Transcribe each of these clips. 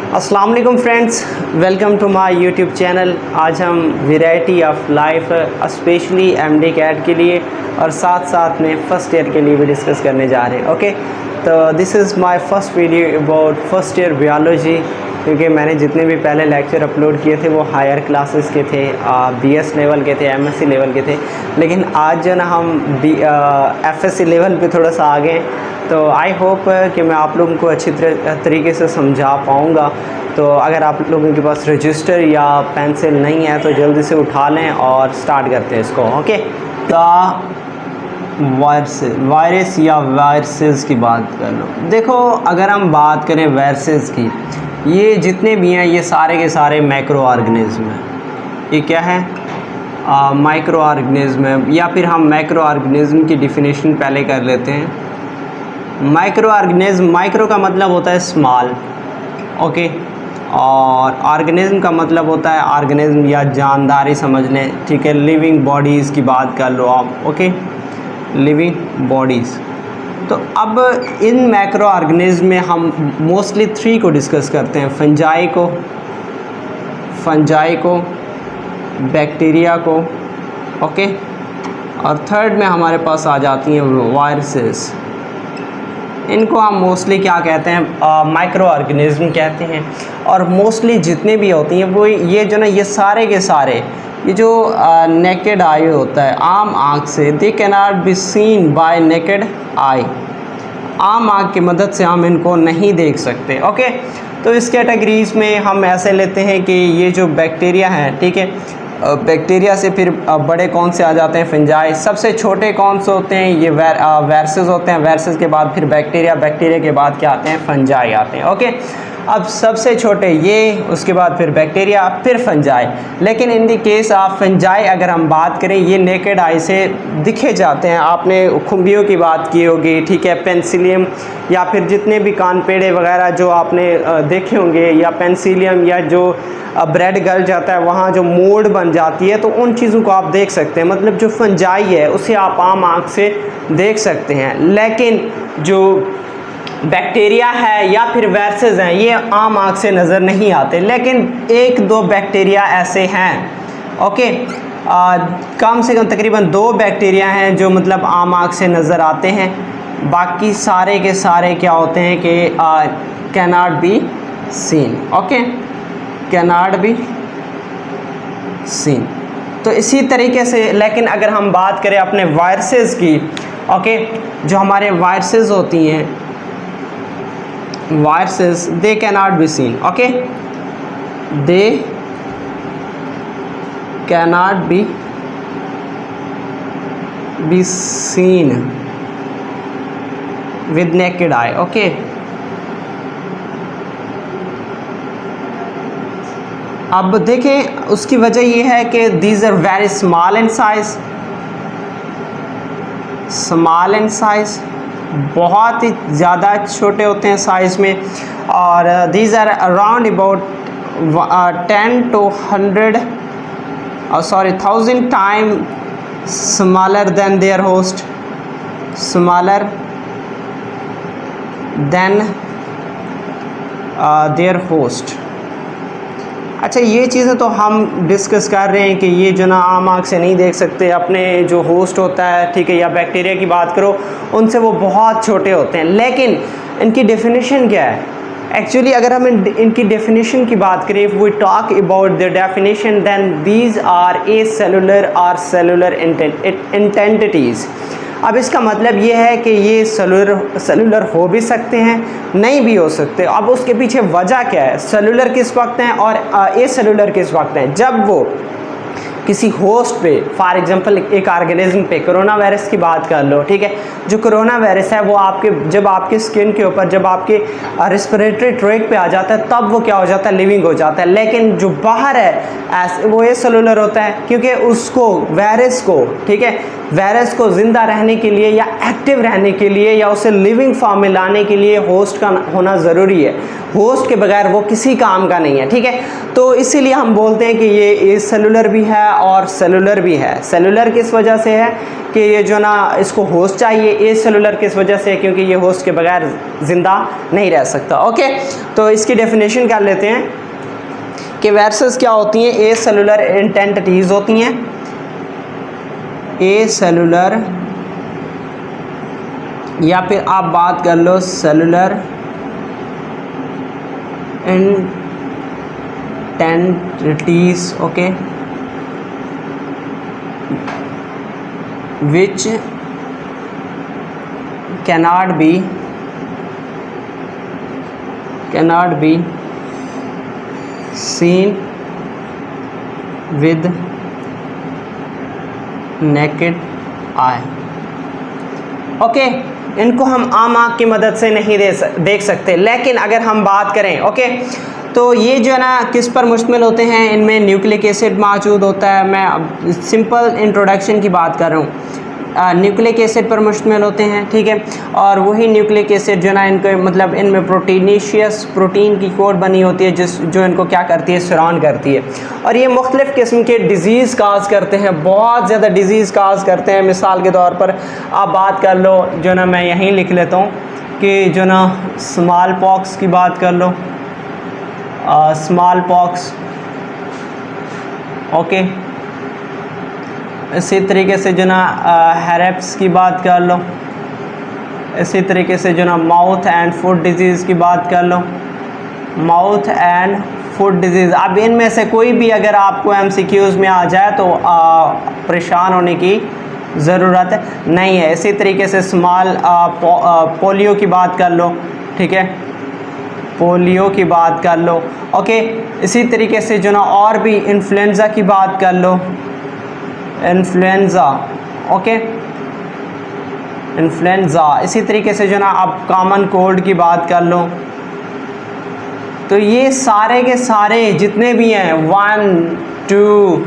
अस्सलाम वालेकुम friends, welcome to my YouTube channel. आज हम variety of life specially MD CAT के लिए और साथ साथ में फ़र्स्ट ईयर के लिए भी डिस्कस करने जा रहे हैं। ओके, तो this is my first video about first year biology, क्योंकि मैंने जितने भी पहले लेक्चर अपलोड किए थे वो हायर क्लासेस के थे, बीएस लेवल के थे, एमएससी लेवल के थे। लेकिन आज जो ना हम एफएससी लेवल पे थोड़ा सा आ गए, तो आई होप कि मैं आप लोगों को अच्छी तरीके से समझा पाऊँगा। तो अगर आप लोगों के पास रजिस्टर या पेंसिल नहीं है तो जल्दी से उठा लें और स्टार्ट करते हैं इसको। ओके, तो वायरस या वायरसेस की बात कर लो। देखो, अगर हम बात करें वायरसेस की, ये जितने भी हैं ये सारे के सारे माइक्रो ऑर्गेनिज्म हैं। ये क्या है? माइक्रो ऑर्गेनिज्म है, या फिर हम मैक्रो ऑर्गेनिज्म की डिफिनेशन पहले कर लेते हैं। माइक्रो ऑर्गेनिज्म, माइक्रो का मतलब होता है स्मॉल, ओके, और ऑर्गेनिज्म का मतलब होता है ऑर्गेनिज्म या जानदारी समझ लें, ठीक है। लिविंग बॉडीज़ की बात कर लो आप, ओके, लिविंग बॉडीज़। तो अब इन मैक्रो ऑर्गेनिज्म में हम मोस्टली 3 को डिस्कस करते हैं, फंजाई को, बैक्टीरिया को, ओके, और थर्ड में हमारे पास आ जाती हैं वायरसेस। इनको हम मोस्टली क्या कहते हैं? माइक्रो ऑर्गेनिज्म कहते हैं। और मोस्टली जितने भी होती हैं वो ये जो ना, ये सारे के सारे, ये जो नेकेड आई होता है, आम आँख से, दे cannot be scene bye naked eye, आम आँख की मदद से हम इनको नहीं देख सकते। ओके, तो इस कैटेगरीज़ में हम ऐसे लेते हैं कि ये जो बैक्टीरिया हैं, ठीक है, बैक्टीरिया से फिर बड़े कौन से आ जाते हैं? फंजाई। सबसे छोटे कौन से होते हैं? ये वायरसेस होते हैं। वायरसेस के बाद फिर बैक्टीरिया, बैक्टीरिया के बाद क्या आते हैं? फंजाई आते हैं। ओके, अब सबसे छोटे ये, उसके बाद फिर बैक्टीरिया, फिर फंजाई। लेकिन इन दी केस ऑफ फंजाई अगर हम बात करें, ये नेकेड आई से दिखे जाते हैं। आपने खुम्बियों की बात की होगी, ठीक है, पेंसिलियम, या फिर जितने भी कान पेड़े वगैरह जो आपने देखे होंगे, या पेंसिलियम, या जो ब्रेड गल जाता है वहाँ जो मोल्ड बन जाती है, तो उन चीज़ों को आप देख सकते हैं। मतलब जो फंजाई है उसे आप आम आँख से देख सकते हैं। लेकिन जो बैक्टीरिया है या फिर वायरसेस हैं, ये आम आँख से नज़र नहीं आते। लेकिन 1-2 बैक्टीरिया ऐसे हैं, ओके, कम से कम तकरीबन 2 बैक्टीरिया हैं जो मतलब आम आँख से नज़र आते हैं। बाकी सारे के सारे क्या होते हैं कि can not be seen, okay, can not be scene. तो इसी तरीके से, लेकिन अगर हम बात करें अपने वायरसेस की, ओके, जो हमारे वायरसेस होती हैं, viruses, they cannot be seen, okay, they cannot be seen with naked eye, okay. अब देखें, उसकी वजह ये है कि these are very small in size, small in size, बहुत ही ज़्यादा छोटे होते हैं साइज़ में। और these are around about 1000 time smaller than their host, smaller than their host. अच्छा, ये चीज़ें तो हम डिस्कस कर रहे हैं कि ये जो ना आम आँख से नहीं देख सकते। अपने जो होस्ट होता है, ठीक है, या बैक्टीरिया की बात करो, उनसे वो बहुत छोटे होते हैं। लेकिन इनकी डेफिनेशन क्या है? एक्चुअली अगर हम इनकी डेफिनेशन की बात करें, if we talk about the definition, then these are acellular और सेलुलर इंटेंटिटीज़। अब इसका मतलब ये है कि ये सेलुलर हो भी सकते हैं, नहीं भी हो सकते। अब उसके पीछे वजह क्या है? सेलुलर किस वक्त हैं और ए सेलुलर किस वक्त हैं? जब वो किसी होस्ट पे, फॉर एग्जांपल एक ऑर्गेनिज्म पे, कोरोना वायरस की बात कर लो, ठीक है, जो कोरोना वायरस है वो जब आपके स्किन के ऊपर, जब आपके रेस्पिरेटरी ट्रैक्ट पे आ जाता है, तब वो क्या हो जाता है? लिविंग हो जाता है। लेकिन जो बाहर है वो ए सेलुलर होता है, क्योंकि उसको, वायरस को, ठीक है, वायरस को ज़िंदा रहने के लिए या एक्टिव रहने के लिए या उसे लिविंग फॉर्म में लाने के लिए होस्ट का होना ज़रूरी है। होस्ट के बगैर वो किसी काम का नहीं है, ठीक है। तो इसीलिए हम बोलते हैं कि ये सेलुलर भी है और सेलुलर भी है। सेलुलर किस वजह से है कि ये जो ना इसको होस्ट चाहिए, ए सेलुलर किस वजह से है क्योंकि ये होस्ट के बगैर ज़िंदा नहीं रह सकता। ओके, तो इसकी डेफिनेशन कर लेते हैं कि वायरसेस क्या होती हैं। ए सेलुलर एंटिटीज़ होती हैं, ए सेलुलर, या फिर आप बात कर लो cellular entities, okay, which cannot be seen with naked eye। Okay, इनको हम आम आँख की मदद से नहीं देख सकते, लेकिन अगर हम बात करें, ओके, तो ये जो है ना किस पर मुश्तमिल होते हैं, इनमें न्यूक्लिक एसिड मौजूद होता है। मैं अब सिंपल इंट्रोडक्शन की बात कर रहा हूँ। न्यूक्लिक एसिड पर मुश्तमिल होते हैं, ठीक है। और वही न्यूक्लिक एसिड जो ना इनको मतलब इनमें प्रोटीनीशियस प्रोटीन की कोट बनी होती है जो इनको क्या करती है, सराउंड करती है। और ये मुख्तलिफ़ किस्म के डिज़ीज़ काज करते हैं, बहुत ज़्यादा डिज़ीज़ काज करते हैं। मिसाल के तौर पर आप बात कर लो, जो ना मैं यहीं लिख लेता हूँ कि जो ना स्मॉल पॉक्स की बात कर लो, स्मॉल पॉक्स, ओके। इसी तरीके से जो ना हेरेप्स की बात कर लो, इसी तरीके से जो ना माउथ एंड फूड डिजीज़ की बात कर लो, माउथ एंड फूड डिजीज़। अब इनमें से कोई भी अगर आपको MCQs में आ जाए तो परेशान होने की ज़रूरत नहीं है। इसी तरीके से स्मॉल पोलियो की बात कर लो, ठीक है, पोलियो की बात कर लो, ओके। इसी तरीके से जो ना और भी इन्फ्लुएंज़ा की बात कर लो, इन्फ्लुएंज़ा, ओके, इन्फ्लुएंज़ा। इसी तरीके से जो ना आप कॉमन कोल्ड की बात कर लो। तो ये सारे के सारे जितने भी हैं 1 2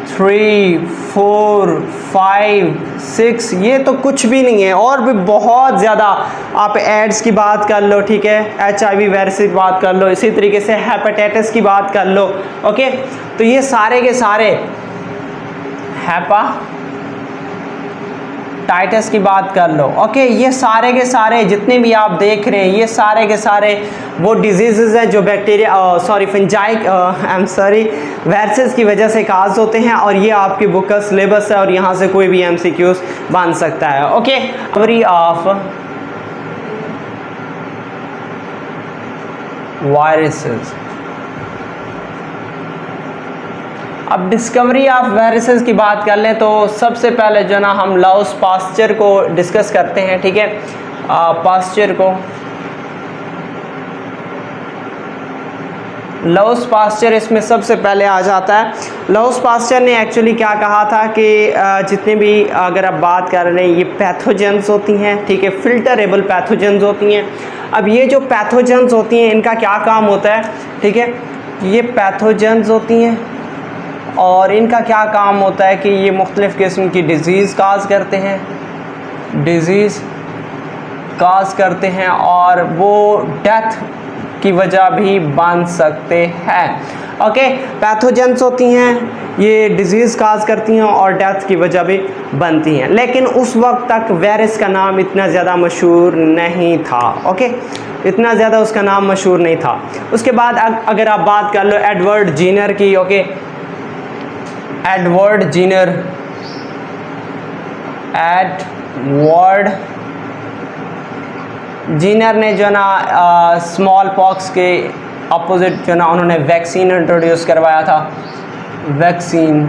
3 4 5 6, ये तो कुछ भी नहीं है, और भी बहुत ज़्यादा। आप एड्स की बात कर लो, ठीक है, HIV वायरस की बात कर लो, इसी तरीके से हेपेटाइटिस की बात कर लो, ओके। तो ये सारे के सारे, हेपाटाइटिस की बात कर लो, ओके। ये सारे के सारे जितने भी आप देख रहे हैं, ये सारे के सारे वो डिजीज़ हैं जो बैक्टीरिया वायरसेस की वजह से काज होते हैं। और ये आपकी बुक का सिलेबस है और यहाँ से कोई भी MCQs बन सकता है, ओके। Discovery of viruses. अब डिस्कवरी ऑफ वायरसेस की बात कर लें तो सबसे पहले जो ना हम लाउस पास्चर को डिस्कस करते हैं, ठीक है। पास्चर को, लाउस पास्चर इसमें सबसे पहले आ जाता है। लाउस पास्चर ने एक्चुअली क्या कहा था कि जितने भी अगर आप बात कर रहे हैं ये पैथोजेंस होती हैं, ठीक है, फिल्टरेबल पैथोजेंस होती हैं। अब ये जो पैथोजेंस होती हैं इनका क्या काम होता है, ठीक है, ये पैथोजेंस होती हैं और इनका क्या काम होता है कि ये मुख्तलिफ़ किस्म की डिज़ीज़ काज करते हैं, डिज़ीज़ काज करते हैं और वो डेथ की वजह भी बन सकते हैं, ओके। पैथोजेंस होती हैं, ये डिज़ीज़ काज करती हैं और डेथ की वजह भी बनती हैं। लेकिन उस वक्त तक वायरस का नाम इतना ज़्यादा मशहूर नहीं था, ओके, इतना ज़्यादा उसका नाम मशहूर नहीं था। उसके बाद अगर आप बात कर लो एडवर्ड जीनर की, ओके, एडवर्ड जीनर ने जो ना स्मॉल पॉक्स के अपोजिट जो ना उन्होंने वैक्सीन इंट्रोड्यूस करवाया था, वैक्सीन,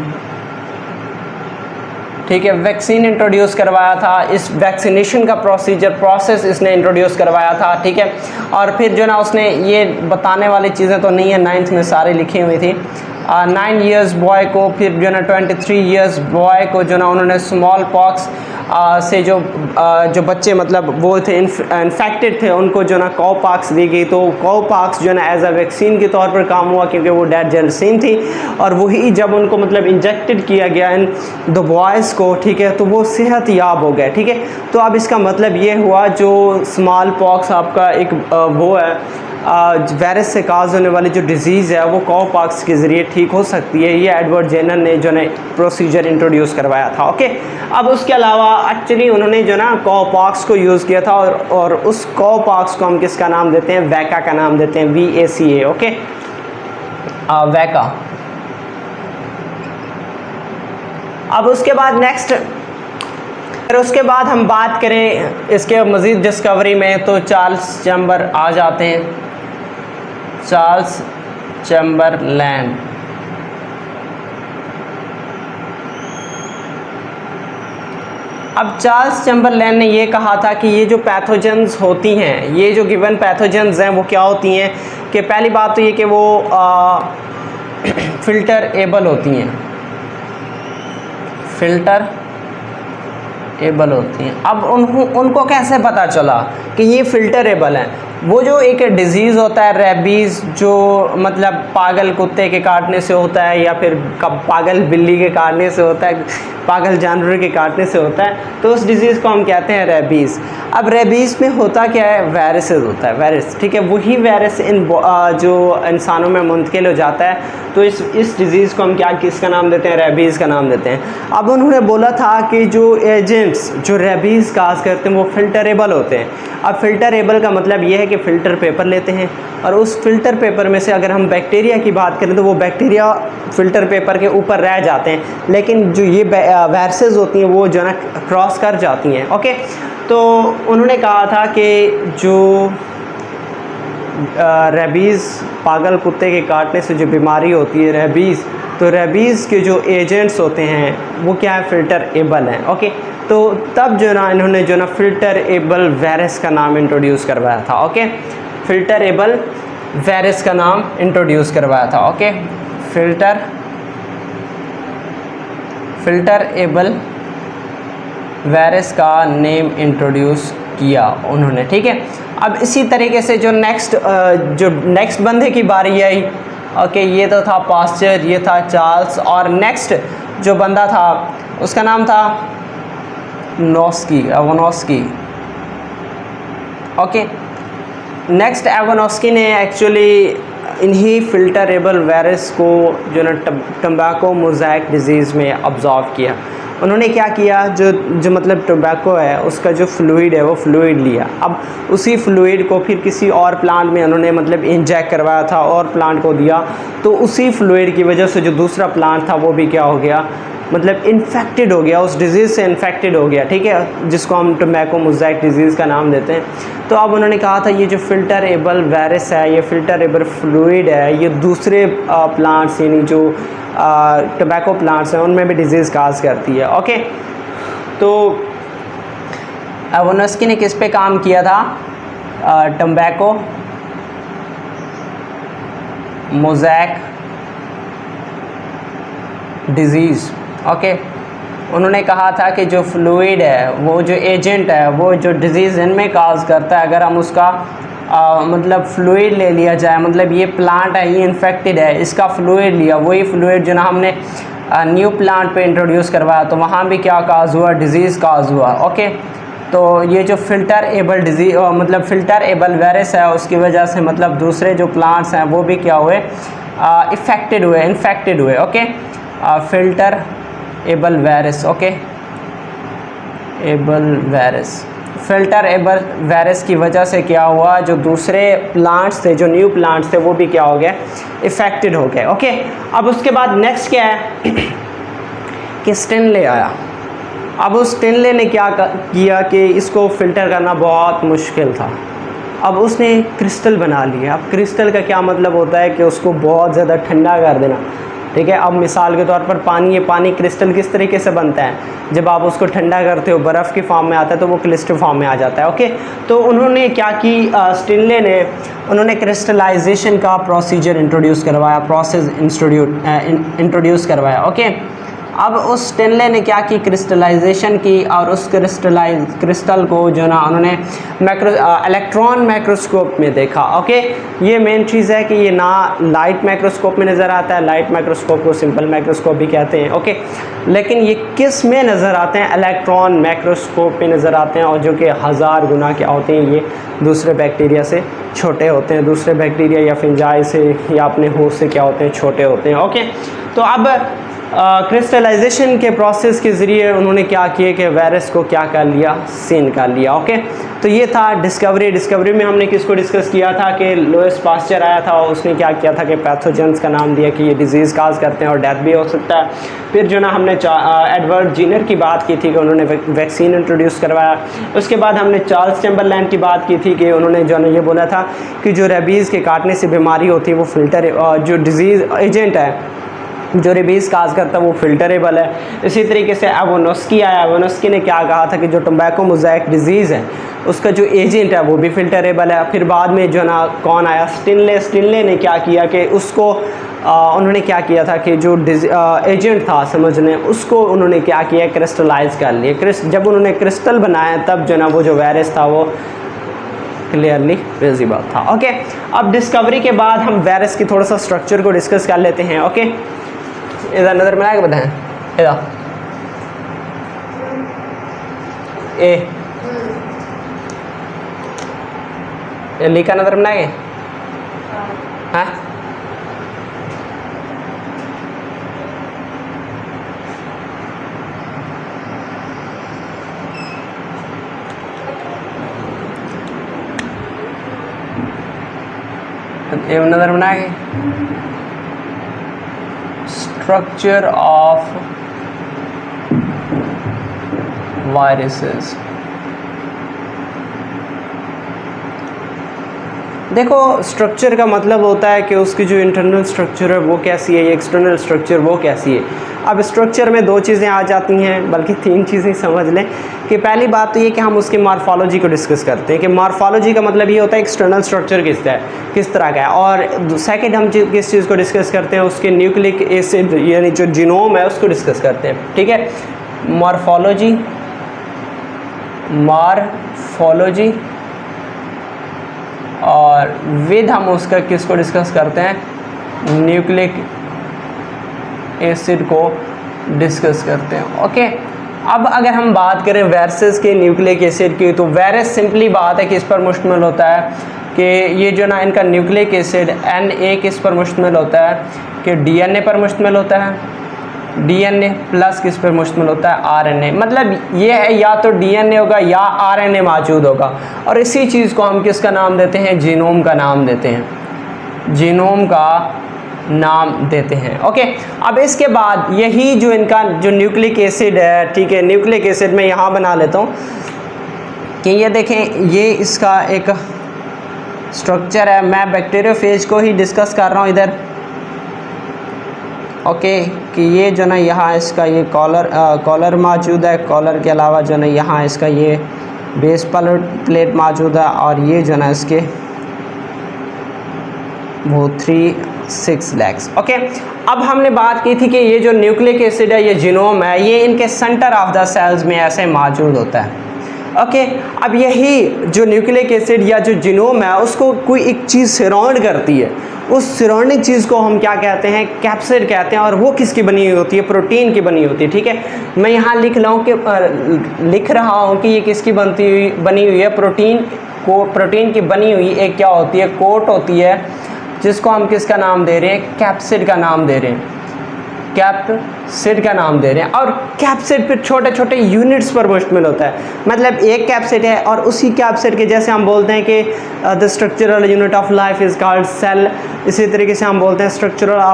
ठीक है, वैक्सीन इंट्रोड्यूस करवाया था। इस वैक्सीनेशन का प्रोसेस इसने इंट्रोड्यूस करवाया था, ठीक है। और फिर जो ना उसने ये बताने वाली चीज़ें तो नहीं है, 9th में सारी लिखी हुई थी, 9 इयर्स बॉय को, फिर जो ना 23 इयर्स बॉय को जो ना उन्होंने स्मॉल पॉक्स से जो बच्चे मतलब वो थे इन्फेक्टेड थे, उनको जो ना काउ पॉक्स दी गई। तो काउ पॉक्स जो ना एज अ वैक्सीन के तौर पर काम हुआ, क्योंकि वो डेड जेरासीम थी, और वही जब उनको मतलब इंजेक्टेड किया गया इन द बॉयज़ को, ठीक है, तो वो सेहत याब हो गए। ठीक है, तो अब इसका मतलब ये हुआ जो स्मॉल पॉक्स आपका एक वो है वायरस से काज होने वाली जो डिज़ीज़ है वो काउ पॉक्स के ज़रिए ठीक हो सकती है। ये एडवर्ड जेनर ने जो है प्रोसीजर इंट्रोड्यूस करवाया था। ओके, अब उसके अलावा एक्चुअली उन्होंने जो ना काउ पॉक्स को यूज़ किया था, और उस काउ पॉक्स को हम किसका नाम देते हैं? वैका का नाम देते हैं, VACA। ओके, वैका। अब उसके बाद नेक्स्ट, फिर उसके बाद हम बात करें इसके मज़ीद डिस्कवरी में, तो चार्ल्स चैम्बर आ जाते हैं। चार्ल्स चैम्बरलैन, अब चार्ल्स चैम्बरलैन ने ये कहा था कि ये जो पैथोजेंस होती हैं, ये जो गिवन पैथोजेंस हैं वो क्या होती हैं कि पहली बात तो ये कि वो फ़िल्टर एबल होती हैं, फ़िल्टर एबल होती हैं। अब उनको कैसे पता चला कि ये फ़िल्टरेबल हैं? वो जो एक डिज़ीज़ होता है रेबीज़, जो मतलब पागल कुत्ते के काटने से होता है, या फिर पागल बिल्ली के काटने से होता है, पागल जानवर के काटने से होता है, तो उस डिज़ीज़ को हम कहते हैं रेबीज़। अब रेबीज़ में होता क्या है? वायरसेस होता है, वायरस। ठीक है, वही वायरस जो इंसानों में मुंतकिल हो जाता है, तो इस डिज़ीज़ को हम किसका नाम देते हैं? रेबीज़ का नाम देते हैं। अब उन्होंने बोला था कि जो एजेंट्स जो रेबीज़ काज करते हैं वो फ़िल्टरेबल होते हैं। अब फ़िल्टरेबल का मतलब ये है कि फ़िल्टर पेपर लेते हैं, और उस फ़िल्टर पेपर में से अगर हम बैक्टीरिया की बात करें तो वो बैक्टीरिया फ़िल्टर पेपर के ऊपर रह जाते हैं, लेकिन जो ये वायरसेस होती हैं वो जो ना क्रॉस कर जाती हैं। ओके, तो उन्होंने कहा था कि जो रेबीज़, पागल कुत्ते के काटने से जो बीमारी होती है रेबीज़, तो रेबीज़ के जो एजेंट्स होते हैं वो क्या है? फ़िल्टरेबल हैं। ओके, तो तब जो ना इन्होंने जो ना फ़िल्टरेबल वायरस का नाम इंट्रोड्यूस करवाया था। ओके, फ़िल्टरेबल वायरस का नाम इंट्रोड्यूस करवाया था। ओके, फ़िल्टरेबल वायरस का नेम इंट्रोड्यूस किया उन्होंने। ठीक है, अब इसी तरीके से जो नेक्स्ट बंदे की बारी आई। ओके, ये तो था पास्चर, ये था चार्ल्स, और नेक्स्ट जो बंदा था उसका नाम था एवानोस्की। ओके, नेक्स्ट एवानोस्की ने एक्चुअली इन्हीं फ़िल्टरेबल वायरस को जो ना टम्बाको मोज़ेक डिज़ीज़ में ऑब्ज़र्व किया। उन्होंने क्या किया, जो मतलब टोबैको है उसका जो फ्लूइड है वो फ्लूइड लिया। अब उसी फ्लूइड को फिर किसी और प्लांट में उन्होंने मतलब इंजेक्ट करवाया था और प्लांट को दिया, तो उसी फ्लूइड की वजह से जो दूसरा प्लांट था वो भी क्या हो गया, मतलब इन्फेक्टेड हो गया, उस डिज़ीज़ से इन्फेक्टेड हो गया। ठीक है, जिसको हम टोबैको मोज़ेक डिज़ीज़ का नाम देते हैं। तो अब उन्होंने कहा था ये जो फ़िल्टरेबल वायरस है, ये फ़िल्टरेबल फ्लूइड है, ये दूसरे प्लांट्स यानी जो टोबैको प्लांट्स हैं उनमें भी डिज़ीज़ काज करती है। ओके, तो एवानोस्की ने किस पे काम किया था? Tobacco mosaic disease. ओके, उन्होंने कहा था कि जो फ्लूइड है, वो जो एजेंट है, वो जो डिज़ीज़ इनमें काज करता है, अगर हम उसका मतलब फ्लूइड ले लिया जाए, मतलब ये प्लांट है, ये इन्फेक्टेड है, इसका फ्लूइड लिया, वही फ्लूइड जो ना हमने न्यू प्लांट पे इंट्रोड्यूस करवाया, तो वहाँ भी क्या काज हुआ? डिज़ीज़ काज हुआ। ओके, तो ये जो फ़िल्टरेबल डिज़ीज़ मतलब फ़िल्टरेबल वायरस है, उसकी वजह से मतलब दूसरे जो प्लांट्स हैं वो भी क्या हुए? इन्फेक्टेड हुए। Okay, filterable virus. Okay, filterable virus की वजह से क्या हुआ, जो दूसरे प्लांट्स थे, जो न्यू प्लांट्स थे, वो भी क्या हो गए? इफ़ेक्टेड हो गए। ओके, अब उसके बाद नेक्स्ट क्या है कि स्टिनले आया। अब उस स्टिनले ने क्या किया कि इसको फ़िल्टर करना बहुत मुश्किल था। अब उसने क्रिस्टल बना लिया। अब क्रिस्टल का क्या मतलब होता है कि उसको बहुत ज़्यादा ठंडा कर देना। ठीक है। अब मिसाल के तौर पर पानी, ये पानी क्रिस्टल किस तरीके से बनता है, जब आप उसको ठंडा करते हो बर्फ़ की फॉर्म में आता है तो वो क्रिस्टल फॉर्म में आ जाता है। ओके, तो उन्होंने क्या की, स्टिनले ने उन्होंने क्रिस्टलाइजेशन का प्रोसीजर इंट्रोड्यूस करवाया, प्रोसेस इंट्रोड्यूस करवाया। ओके, अब उस स्टिनले ने क्या की, क्रिस्टलाइजेशन की, और उस क्रिस्टल को जो ना उन्होंने इलेक्ट्रॉन माइक्रोस्कोप में देखा। ओके, ये मेन चीज़ है कि ये ना लाइट माइक्रोस्कोप में नज़र आता है, लाइट माइक्रोस्कोप को सिंपल माइक्रोस्कोप भी कहते हैं। ओके, लेकिन ये किस में नज़र आते हैं, इलेक्ट्रॉन माइक्रोस्कोप में नज़र आते हैं, और जो कि 1000 गुना क्या होते हैं, ये दूसरे बैक्टीरिया से छोटे होते हैं, दूसरे बैक्टीरिया या फिंजाई से या अपने होस्ट से क्या होते हैं, छोटे होते हैं। ओके, तो अब क्रिस्टलाइजेशन के प्रोसेस के ज़रिए उन्होंने क्या किया कि वायरस को क्या कर लिया, सीन कर लिया। ओके, तो ये था डिस्कवरी में हमने किसको डिस्कस किया था कि लुईस पास्चर आया था, और उसने क्या किया था कि पैथोजेंस का नाम दिया कि ये डिजीज़ काज करते हैं और डेथ भी हो सकता है। फिर जो ना हमने एडवर्ड जीनर की बात की थी कि उन्होंने वैक्सीन इंट्रोड्यूस करवाया। उसके बाद हमने चार्ल्स चैम्बरलैन की बात की थी कि उन्होंने जो ना ये बोला था कि जो रेबीज़ के काटने से बीमारी होती है वो फ़िल्टर, जो डिजीज़ एजेंट है जो रेबीज़ काज करता है वो फिल्टरेबल है। इसी तरीके से एवोनोस्की आया, एवोनोस्की ने क्या कहा था कि जो टोबैको मोज़ाइक डिज़ीज़ है उसका जो एजेंट है वो भी फिल्टरेबल है। फिर बाद में जो ना कौन आया, स्टिनले ने क्या किया कि उसको उन्होंने क्या किया था कि जो एजेंट था समझने, उसको उन्होंने क्या किया, क्रिस्टलाइज कर लिया। जब उन्होंने क्रिस्टल बनाया तब जो ना वो जो वायरस था वो क्लियरली विजिबल था। ओके, अब डिस्कवरी के बाद हम वायरस की थोड़ा सा स्ट्रक्चर को डिस्कस कर लेते हैं। ओके, इधर नज़र में आएगा, बताएं इधर ए लिखा नज़र में आएगा, हाँ ये नज़र में आएगा, स्ट्रक्चर ऑफ वायरसेस। देखो, स्ट्रक्चर का मतलब होता है कि उसकी जो इंटरनल स्ट्रक्चर है वो कैसी है, एक्सटर्नल स्ट्रक्चर वो कैसी है। अब स्ट्रक्चर में 2 चीज़ें आ जाती हैं, बल्कि 3 चीज़ें समझ लें कि पहली बात तो ये कि हम उसकी मॉर्फोलॉजी को डिस्कस करते हैं कि मॉर्फोलॉजी का मतलब ये होता है एक्सटर्नल स्ट्रक्चर किस तरह का है। और सेकंड हम किस चीज़ को डिस्कस करते हैं, उसके न्यूक्लिक एसिड यानी जो जीनोम है उसको डिस्कस करते हैं। ठीक है, मॉर्फोलॉजी और विद हम उसका किसको डिस्कस करते हैं, न्यूक्लिक एसिड को डिस्कस करते हैं। ओके, अब अगर हम बात करें वायरसेस के न्यूक्लिक एसिड की, तो वायरस सिंपली बात है कि इस पर मुश्तमिल होता है कि ये जो ना इनका न्यूक्लिक एसिड Na किस पर मुश्तमिल होता है कि DNA पर मुश्तमिल होता है, DNA प्लस किस पर मुश्तमिल होता है, RNA। मतलब ये है या तो DNA होगा या RNA मौजूद होगा, और इसी चीज़ को हम किसका नाम देते हैं, जीनोम का नाम देते हैं, जीनोम का नाम देते हैं। ओके, अब इसके बाद यही जो इनका जो न्यूक्लिक एसिड है, ठीक है, न्यूक्लिक एसिड में यहाँ बना लेता हूँ कि ये देखें, ये इसका एक स्ट्रक्चर है। मैं बैक्टीरियोफेज को ही डिस्कस कर रहा हूँ इधर। ओके, कि ये जो ना यहाँ इसका ये कॉलर मौजूद है, कॉलर के अलावा जो ना यहाँ इसका ये बेस प्लेट मौजूद है, और ये जो ना इसके वो 3-6 लेग्स। ओके, अब हमने बात की थी कि ये जो न्यूक्लिक एसिड है, ये जीनोम है, ये इनके सेंटर ऑफ द सेल्स में ऐसे मौजूद होता है। ओके, अब यही जो न्यूक्लिक एसिड या जो जीनोम है उसको कोई एक चीज़ सराउंड करती है, उस सराउंडिंग चीज़ को हम क्या कहते हैं, कैप्सिड कहते हैं, और वो किसकी बनी हुई होती है, प्रोटीन की बनी होती है। ठीक है, मैं यहाँ लिख रहा हूँ कि ये किसकी बनी हुई है, प्रोटीन की बनी हुई एक क्या होती है, कोट होती है, जिसको हम किसका नाम दे रहे हैं, कैप्सिड का नाम दे रहे हैं, कैप्सिड का नाम दे रहे हैं। और कैप्सिड फिर छोटे छोटे यूनिट्स पर मुश्तमिल होता है, मतलब एक कैप्सिड है और उसी कैप्सिड के जैसे हम बोलते हैं कि the structural unit of life is called cell, इसी तरीके से हम बोलते हैं structural unit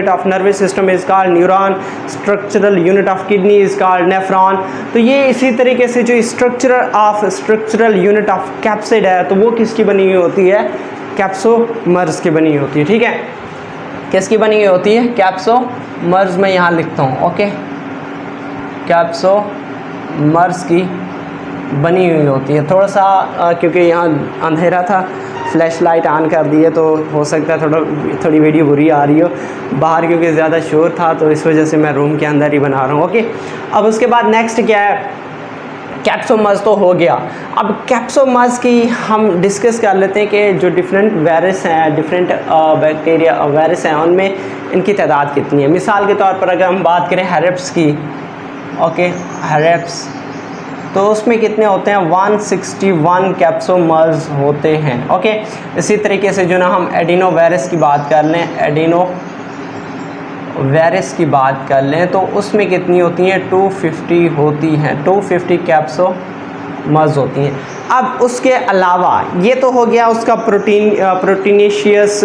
of nervous system is called neuron, structural unit of kidney is called nephron. तो ये इसी तरीके से जो स्ट्रक्चरल यूनिट ऑफ कैप्सिड है, तो वो किसकी बनी हुई होती है, कैप्सोमर्स की बनी होती है। ठीक है, किसकी बनी हुई होती है? कैप्सोमर्स में यहाँ लिखता हूँ, ओके, कैप्सोमर्स की बनी हुई होती है। थोड़ा सा क्योंकि यहाँ अंधेरा था, फ्लैश लाइट ऑन कर दी है तो हो सकता है थोड़ी वीडियो बुरी आ रही हो बाहर, क्योंकि ज़्यादा शोर था तो इस वजह से मैं रूम के अंदर ही बना रहा हूँ, ओके। अब उसके बाद नेक्स्ट क्या है? कैप्सोमर्स तो हो गया। अब कैप्सोमर्स की हम डिस्कस कर लेते हैं कि जो डिफरेंट वायरस हैं, डिफरेंट बैक्टीरिया वायरस हैं, उनमें इनकी तादाद कितनी है। मिसाल के तौर पर अगर हम बात करें हेरेप्स की, ओके, हेरेप्स, तो उसमें कितने होते हैं? 161 कैप्सोमर्स होते हैं, ओके। इसी तरीके से जो ना हम एडिनो वायरस की बात कर लें, एडिनो वायरस की बात कर लें तो उसमें कितनी होती हैं? 250 होती हैं, 250 कैप्सोमर्स होती हैं। अब उसके अलावा ये तो हो गया उसका प्रोटीनेशियस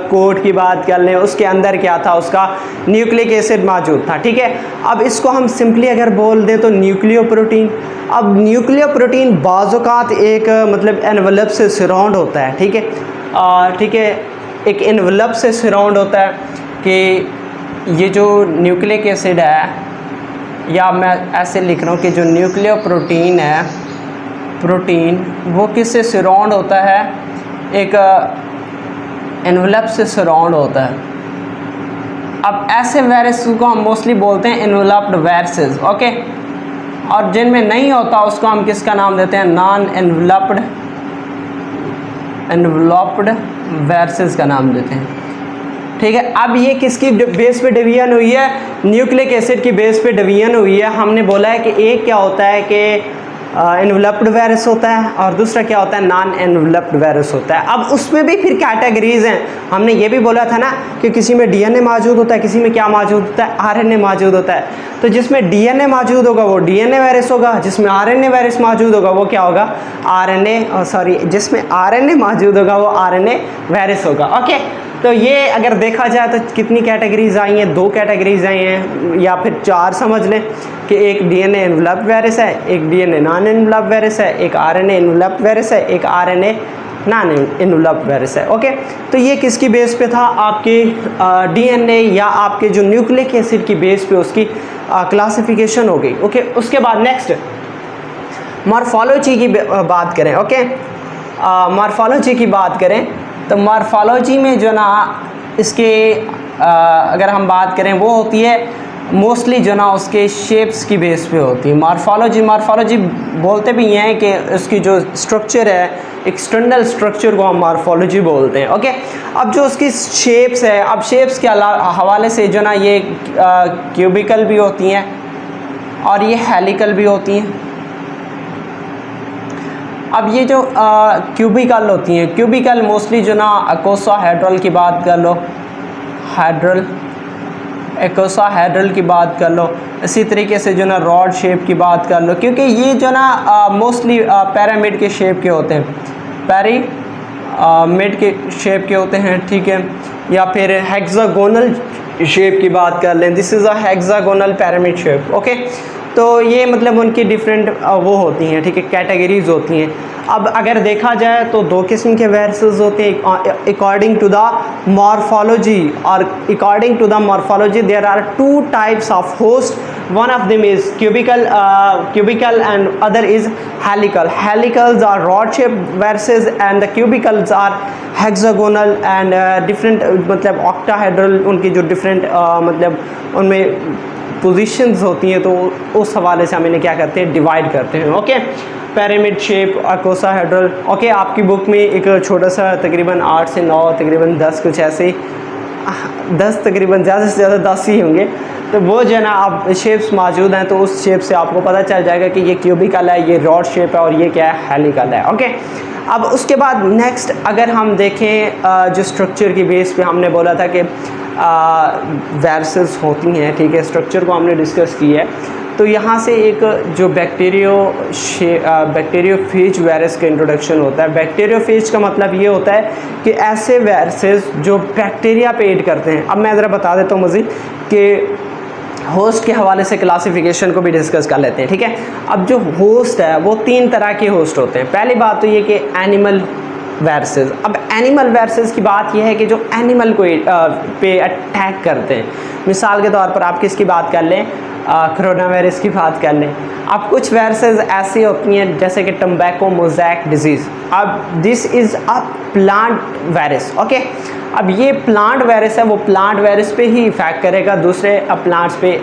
कोड की बात कर लें, उसके अंदर क्या था? उसका न्यूक्लिक एसिड मौजूद था, ठीक है। अब इसको हम सिंपली अगर बोल दें तो न्यूक्लियोप्रोटीन। अब न्यूक्लियोप्रोटीन बाज़-औक़ात एक मतलब एनवलप से सराउंड होता है, ठीक है, ठीक है, एक एनवलप से सराउंड होता है कि ये जो न्यूक्लिक एसिड है, या मैं ऐसे लिख रहा हूँ कि जो न्यूक्लियोप्रोटीन है, प्रोटीन, वो किससे सराउंड होता है? एक एनवलप से सराउंड होता है। अब ऐसे वायरस को हम मोस्टली बोलते हैं एनवलप्ड वायरसेस, ओके। और जिनमें नहीं होता उसको हम किसका नाम देते हैं? नॉन एनवलप्ड वायरसेस का नाम देते हैं, ठीक है। अब ये किसकी बेस पे डिवीजन हुई है? न्यूक्लिक एसिड की बेस पे डिवीजन हुई है। हमने बोला है कि एक क्या होता है कि एनवलप्ड वायरस होता है और दूसरा क्या होता है? नॉन एनवलप्ड वायरस होता है। अब उसमें भी फिर कैटेगरीज हैं। हमने ये भी बोला था ना कि किसी में डीएनए मौजूद होता है, किसी में क्या मौजूद होता है? आरएनए मौजूद होता है। तो जिसमें डीएनए मौजूद होगा वो डीएनए वायरस होगा, जिसमें आरएनए वायरस मौजूद होगा वो क्या होगा? जिसमें आरएनए मौजूद होगा वो आरएनए वायरस होगा, ओके। तो ये अगर देखा जाए तो कितनी कैटेगरीज आई हैं? 2 कैटेगरीज आई हैं, या फिर 4 समझ लें कि एक डीएनए एनवलप्ड वायरस है, एक डीएनए नॉन एनवलप्ड वायरस है, एक आरएनए एनवलप्ड वायरस है, एक आरएनए नॉन एनवलप्ड वायरस है, ओके। तो ये किसकी बेस पे था? आपके डीएनए या आपके जो न्यूक्लिक एसिड की बेस पे उसकी क्लासिफिकेशन हो गई, ओके। उसके बाद नेक्स्ट मॉर्फोलॉजी की बात करें, ओके। मॉर्फोलॉजी की बात करें तो मॉर्फोलॉजी में जो ना इसके अगर हम बात करें वो होती है मोस्टली जो ना उसके शेप्स की बेस पे होती है। मॉर्फोलॉजी बोलते भी हैं कि उसकी जो स्ट्रक्चर है, एक्सटर्नल स्ट्रक्चर को हम मॉर्फोलॉजी बोलते हैं, ओके। अब जो उसकी शेप्स है, अब शेप्स के हवाले से जो ना ये क्यूबिकल भी होती हैं और ये हेलिकल भी होती हैं। अब ये जो क्यूबिकल होती हैं, क्यूबिकल मोस्टली जो ना एक्कोसाहेड्रल की बात कर लो, एक्कोसाहेड्रल की बात कर लो, इसी तरीके से जो ना रॉड शेप की बात कर लो, क्योंकि ये जो ना मोस्टली पिरामिड के शेप के होते हैं, पिरामिड के शेप के होते हैं, ठीक है। या फिर हेक्सागोनल शेप की बात कर लें, this is a hexagonal pyramid shape, okay. तो ये मतलब उनकी डिफरेंट वो होती हैं, ठीक है, कैटेगरीज होती हैं। अब अगर देखा जाए तो 2 किस्म के वायरसेस होते हैं अकॉर्डिंग टू द मॉर्फोलॉजी, और according to the morphology there are 2 types of host, one of them is cubical and other is helical. Helicals are rod shaped viruses and the cubicals are hexagonal and different मतलब octahedral, उनकी जो different मतलब उनमें positions होती हैं, तो उस हवाले से हम इन्हें क्या करते हैं? डिवाइड करते हैं, okay. Pyramid shape, icosahedral, okay. आपकी बुक में एक छोटा सा तकरीबन 8 से 9 तकरीबन 10 कुछ ऐसे 10 तकरीबन ज़्यादा से ज़्यादा 10 ही होंगे, तो वो जो है ना आप शेप्स मौजूद हैं, तो उस शेप से आपको पता चल जाएगा कि ये क्यूबिकल है, ये रॉड शेप है और ये क्या है? हेलिकल है, ओके। अब उसके बाद नेक्स्ट अगर हम देखें जो स्ट्रक्चर की बेस पे हमने बोला था कि वायरसेस होती हैं, ठीक है, स्ट्रक्चर को हमने डिस्कस किया है। तो यहाँ से एक जो बैक्टीरियोफेज वायरस का इंट्रोडक्शन होता है। बैक्टीरियोफेज का मतलब ये होता है कि ऐसे वायरसेस जो बैक्टीरिया पे एड करते हैं। अब मैं ज़रा बता देता हूँ मज़ीद कि होस्ट के हवाले से क्लासिफिकेशन को भी डिस्कस कर लेते हैं, ठीक है। अब जो होस्ट है वो 3 तरह के होस्ट होते हैं। पहली बात तो ये कि एनिमल वायरसेस। अब एनिमल वायरसेस की बात यह है कि जो एनिमल को पे अटैक करते हैं। मिसाल के तौर पर आप किसकी बात कर लें, कोरोना वायरस की बात कर लें। अब कुछ वायरसेस ऐसी होती हैं जैसे कि टम्बैको मोज़ैक डिजीज़। अब this is a plant virus, okay. अब ये प्लांट वायरस है, वो प्लांट वायरस पे ही इफेक्ट करेगा, दूसरे प्लांट्स पे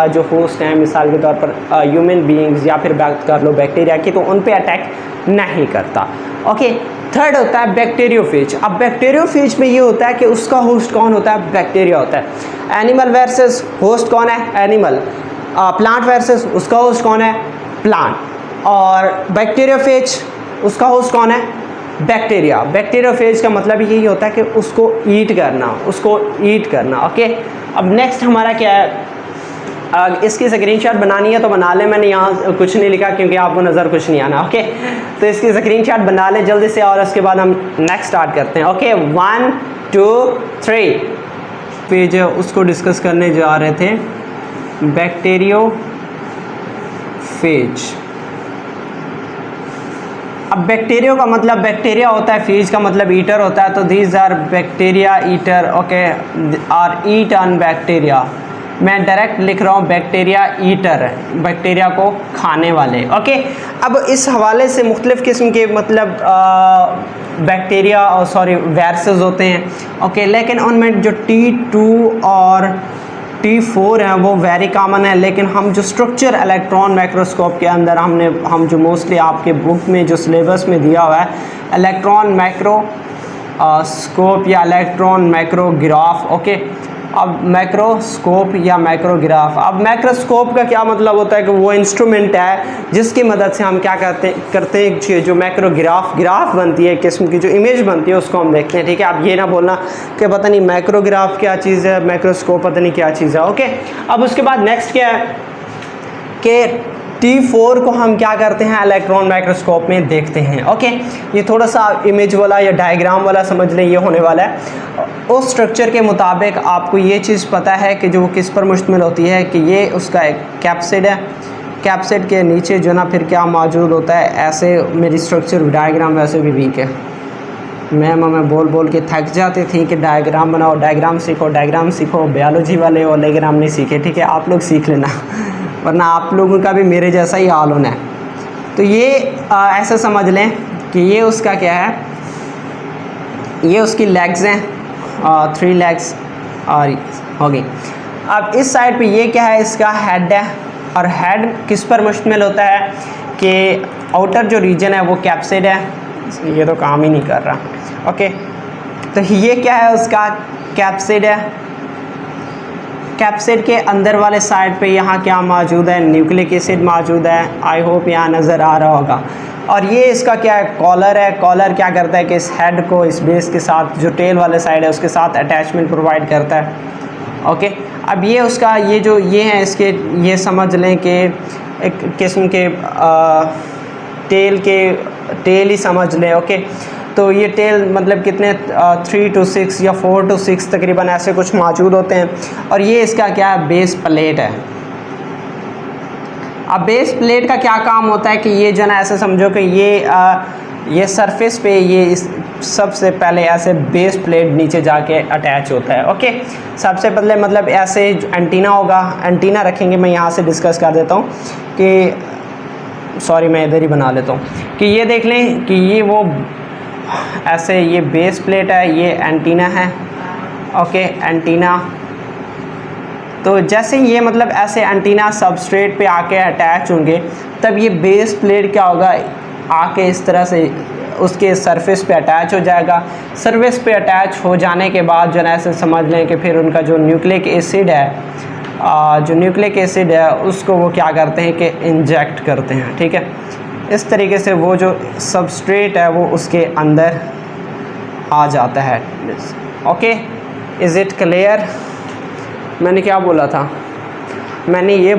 जो होस्ट हैं, मिसाल के तौर पर ह्यूमन बीइंग्स या फिर बात कर लो बैक्टीरिया की, तो उन पे अटैक नहीं करता, ओके। थर्ड होता है बैक्टीरियोफेज। अब बैक्टीरियोफेज में ये होता है कि उसका होस्ट कौन होता है, बैक्टीरिया होता है। एनिमल वायरसेस होस्ट कौन है, एनिमल। प्लांट वायरसेस उसका होस्ट कौन है, प्लांट। और बैक्टीरियोफेज उसका होस्ट कौन है, बैक्टीरिया। बैक्टीरियोफेज का मतलब यही होता है कि उसको ईट करना, ओके। अब नेक्स्ट हमारा क्या है, इसकी स्क्रीनशॉट बनानी है तो बना लें, मैंने यहाँ कुछ नहीं लिखा क्योंकि आपको नज़र कुछ नहीं आना, ओके। तो इसकी स्क्रीनशॉट बना लें जल्दी से और उसके बाद हम नेक्स्ट स्टार्ट करते हैं, ओके। 1 2 3 पेज उसको डिस्कस करने जा रहे थे, बैक्टीरियोफेज। अब बैक्टीरिया का मतलब बैक्टीरिया होता है, फेज का मतलब ईटर होता है, तो these are bacteria eater, okay, are eat on bacteria. मैं डायरेक्ट लिख रहा हूँ बैक्टीरिया ईटर, बैक्टीरिया को खाने वाले, ओके। अब इस हवाले से मुख्तलिफ़ किस्म के मतलब बैक्टीरिया और वायरसेस होते हैं, ओके। लेकिन उनमें जो T2 और T4 हैं वो वेरी कॉमन है, लेकिन हम जो स्ट्रक्चर इलेक्ट्रॉन माइक्रोस्कोप के अंदर हम जो मोस्टली आपके बुक में जो सिलेबस में दिया हुआ है, इलेक्ट्रॉन माइक्रोस्कोप या इलेक्ट्रॉन माइक्रोग्राफ, ओके। अब माइक्रोस्कोप या माइक्रोग्राफ, अब माइक्रोस्कोप का क्या मतलब होता है कि वो इंस्ट्रूमेंट है जिसकी मदद से हम क्या करते हैं जो ग्राफ बनती है, किस्म की जो इमेज बनती है उसको हम देखते हैं, ठीक है। आप ये ना बोलना कि पता नहीं माइक्रोग्राफ क्या चीज़ है, माइक्रोस्कोप पता नहीं क्या चीज़ है, ओके। अब उसके बाद नेक्स्ट क्या है कि T4 को हम क्या करते हैं, इलेक्ट्रॉन माइक्रोस्कोप में देखते हैं, ओके। ये थोड़ा सा इमेज वाला या डायग्राम वाला समझ लें, ये होने वाला है। उस स्ट्रक्चर के मुताबिक आपको ये चीज़ पता है कि जो किस पर मुश्तमिल होती है कि ये उसका एक कैप्सिड है। कैप्सिड के नीचे जो ना फिर क्या मौजूद होता है, ऐसे मेरी स्ट्रक्चर डायग्राम वैसे भी वीक है, मैं बोल के थक जाती थी कि डायग्राम बनाओ, डायग्राम सीखो, बायोलॉजी वाले हो लेकिन हम नहीं सीखे, ठीक है। आप लोग सीख लेना वरना आप लोगों का भी मेरे जैसा ही हाल होना है। तो ये ऐसा समझ लें कि ये उसका क्या है, ये उसकी लेग्स हैं, 3 लेग्स और हो गई। अब इस साइड पे ये क्या है, इसका हेड है, और हेड किस पर मुश्तमिल होता है कि आउटर जो रीजन है वो कैप्सिड है। ये तो काम ही नहीं कर रहा, ओके। तो ये क्या है, उसका कैप्सिड है। कैप्सिड के अंदर वाले साइड पे यहाँ क्या मौजूद है, न्यूक्लिक एसिड मौजूद है। आई होप यहाँ नज़र आ रहा होगा। और ये इसका क्या है, कॉलर है। कॉलर क्या करता है कि इस हेड को इस बेस के साथ, जो टेल वाले साइड है उसके साथ अटैचमेंट प्रोवाइड करता है, ओके। अब ये उसका ये है इसके, ये समझ लें कि एक किस्म के टेल ही समझ लें, ओके। तो ये टेल मतलब कितने 3 to 6 या 4 to 6 तकरीबन ऐसे कुछ मौजूद होते हैं। और ये इसका क्या है, बेस प्लेट है। अब बेस प्लेट का क्या काम होता है कि ये जो ना ऐसे समझो कि ये सरफेस पे ये सबसे पहले ऐसे बेस प्लेट नीचे जाके अटैच होता है, ओके। सबसे पहले मतलब ऐसे एंटीना होगा, एंटीना रखेंगे। मैं यहाँ से डिस्कस कर देता हूँ कि मैं इधर ही बना लेता हूँ कि ये देख लें कि ये वो ऐसे ये बेस प्लेट है, ये एंटीना है, ओके। एंटीना तो जैसे ये मतलब ऐसे एंटीना सबस्ट्रेट पे आके अटैच होंगे, तब ये बेस प्लेट क्या होगा, आके इस तरह से उसके सरफेस पे अटैच हो जाएगा। सरफेस पे अटैच हो जाने के बाद जो है ऐसे समझ लें कि फिर उनका जो न्यूक्लिक एसिड है उसको वो क्या करते हैं कि इंजेक्ट करते हैं, ठीक है। इस तरीके से वो जो सबस्ट्रेट है वो उसके अंदर आ जाता है, ओके। Is it clear? मैंने क्या बोला था, मैंने ये